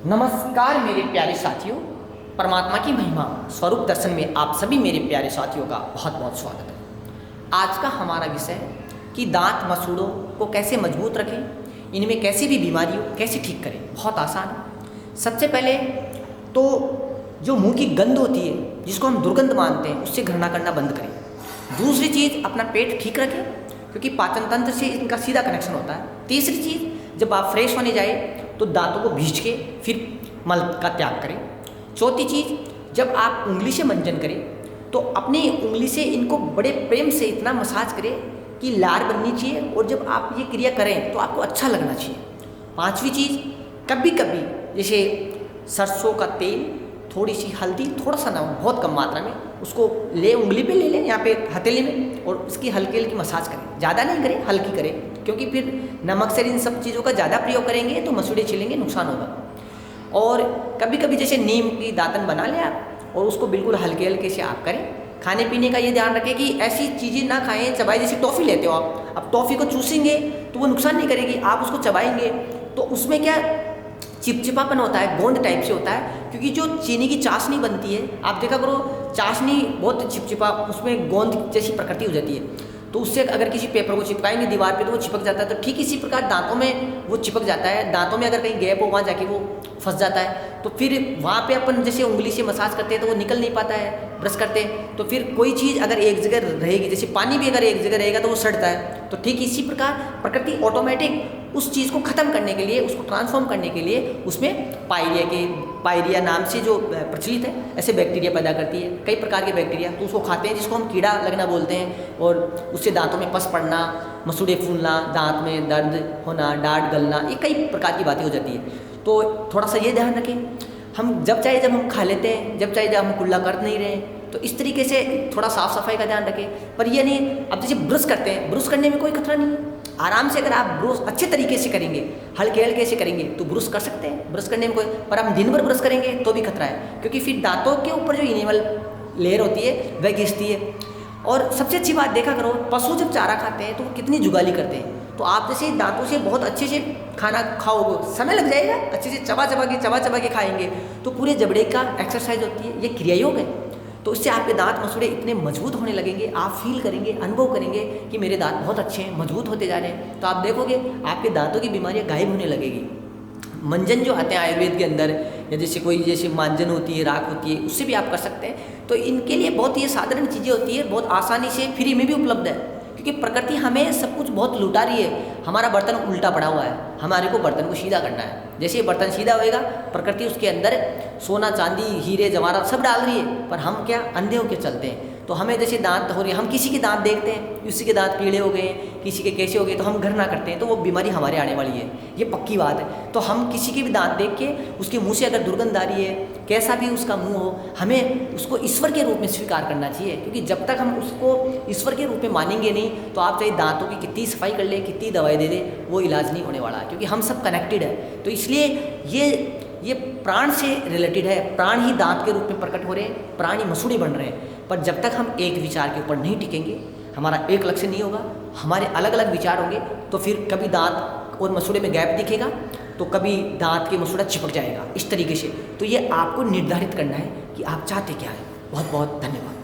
नमस्कार मेरे प्यारे साथियों, परमात्मा की महिमा स्वरूप दर्शन में आप सभी मेरे प्यारे साथियों का बहुत बहुत स्वागत है। आज का हमारा विषय है कि दांत मसूड़ों को कैसे मजबूत रखें, इनमें कैसी भी बीमारी हो कैसे ठीक करें। बहुत आसान है। सबसे पहले तो जो मुंह की गंध होती है जिसको हम दुर्गंध मानते हैं उससे घृणा करना बंद करें। दूसरी चीज़, अपना पेट ठीक रखें क्योंकि पाचन तंत्र से इनका सीधा कनेक्शन होता है। तीसरी चीज़, जब आप फ्रेश होने जाए तो दांतों को भींच के फिर मल का त्याग करें। चौथी चीज़, जब आप उंगली से मंजन करें तो अपनी उंगली से इनको बड़े प्रेम से इतना मसाज करें कि लार बननी चाहिए, और जब आप ये क्रिया करें तो आपको अच्छा लगना चाहिए। पांचवी चीज़, कभी कभी जैसे सरसों का तेल, थोड़ी सी हल्दी, थोड़ा सा नमक, बहुत कम मात्रा में उसको उंगली पे ले लें, यहाँ पे हथेली में, और उसकी हल्की हल्की मसाज करें। ज़्यादा नहीं करें, हल्की करें, क्योंकि फिर नमक से इन सब चीज़ों का ज़्यादा प्रयोग करेंगे तो मसूड़े छिलेंगे, नुकसान होगा। और कभी कभी जैसे नीम की दातन बना लें आप, और उसको बिल्कुल हल्के हल्के से आप करें। खाने पीने का ये ध्यान रखें कि ऐसी चीज़ें ना खाएं चबाएं। जैसे टॉफ़ी लेते हो आप, अब टॉफ़ी को चूसेंगे तो वो नुकसान नहीं करेगी, आप उसको चबाएंगे तो उसमें क्या चिपचिपापन होता है, गोंद टाइप से होता है, क्योंकि जो चीनी की चाशनी बनती है, आप देखा करो चाशनी बहुत चिपचिपा, उसमें गोंद जैसी प्रकृति हो जाती है। तो उससे अगर किसी पेपर को चिपकाएंगे दीवार पे तो वो चिपक जाता है। तो ठीक इसी प्रकार दांतों में वो चिपक जाता है। दांतों में अगर कहीं गैप हो वहाँ जाके वो फंस जाता है, तो फिर वहाँ पे अपन जैसे उंगली से मसाज करते हैं तो वो निकल नहीं पाता है, ब्रश करते हैं तो फिर कोई चीज़ अगर एक जगह रहेगी, जैसे पानी भी अगर एक जगह रहेगा तो वो सड़ता है। तो ठीक इसी प्रकार प्रकृति ऑटोमेटिक उस चीज़ को ख़त्म करने के लिए, उसको ट्रांसफॉर्म करने के लिए उसमें पायरिया नाम से जो प्रचलित है, ऐसे बैक्टीरिया पैदा करती है, कई प्रकार के बैक्टीरिया। तो उसको खाते हैं जिसको हम कीड़ा लगना बोलते हैं, और उससे दांतों में पस पड़ना, मसूड़े फूलना, दांत में दर्द होना, डांट गलना, ये कई प्रकार की बातें हो जाती है। तो थोड़ा सा ये ध्यान रखें, हम जब हम खा लेते हैं, जब हम कुल्ला कर नहीं रहे, तो इस तरीके से थोड़ा साफ सफाई का ध्यान रखें। पर ये नहीं, अब जैसे ब्रश करते हैं, ब्रश करने में कोई खतरा नहीं है। आराम से अगर आप ब्रश अच्छे तरीके से करेंगे, हल्के हल्के से करेंगे तो ब्रश कर सकते हैं, ब्रश करने में कोई। पर हम दिन भर ब्रश करेंगे तो भी खतरा है, क्योंकि फिर दांतों के ऊपर जो इनेमल लेयर होती है वह घिसती है। और सबसे अच्छी बात देखा करो, पशु जब चारा खाते हैं तो वो कितनी जुगाली करते हैं। तो आप जैसे दांतों से बहुत अच्छे से खाना खाओगे, समय लग जाएगा, अच्छे से चबा चबा के खाएंगे तो पूरे जबड़े का एक्सरसाइज होती है, ये क्रिया योग है। तो इससे आपके दांत मसूड़े इतने मजबूत होने लगेंगे, आप फील करेंगे, अनुभव करेंगे कि मेरे दांत बहुत अच्छे हैं, मजबूत होते जा रहे हैं। तो आप देखोगे आपके दांतों की बीमारियां गायब होने लगेगी। मंजन जो आते हैं आयुर्वेद के अंदर, या जैसे मांजन होती है, राख होती है, उससे भी आप कर सकते हैं। तो इनके लिए बहुत ये साधारण चीज़ें होती है, बहुत आसानी से फ्री में भी उपलब्ध है, क्योंकि प्रकृति हमें सब कुछ बहुत लुटा रही है। हमारा बर्तन उल्टा पड़ा हुआ है, हमारे को बर्तन को सीधा करना है। जैसे ये बर्तन सीधा होएगा, प्रकृति उसके अंदर सोना चांदी हीरे जवाहरात सब डाल रही है, पर हम क्या अंधे होकर चलते हैं। तो हमें जैसे दांत हो रही है, हम किसी के दांत देखते हैं, किसी के दांत पीले हो गए, किसी के कैसे हो गए, तो हम घृणा करते हैं, तो वो बीमारी हमारे आने वाली है, ये पक्की बात है। तो हम किसी के भी दांत देख के उसके मुंह से अगर दुर्गंध आ रही है, कैसा भी उसका मुंह हो, हमें उसको ईश्वर के रूप में स्वीकार करना चाहिए, क्योंकि जब तक हम उसको ईश्वर के रूप में मानेंगे नहीं, तो आप चाहे दांतों की कितनी सफाई कर ले, कितनी दवाई दे दे, वो इलाज नहीं होने वाला है, क्योंकि हम सब कनेक्टेड है। तो इसलिए ये प्राण से रिलेटेड है, प्राण ही दांत के रूप में प्रकट हो रहे हैं, प्राण ही मसूड़े बन रहे हैं। पर जब तक हम एक विचार के ऊपर नहीं टिकेंगे, हमारा एक लक्ष्य नहीं होगा, हमारे अलग अलग विचार होंगे, तो फिर कभी दांत और मसूड़े में गैप दिखेगा, तो कभी दांत के मसूड़ा चिपक जाएगा, इस तरीके से। तो ये आपको निर्धारित करना है कि आप चाहते क्या है। बहुत बहुत धन्यवाद।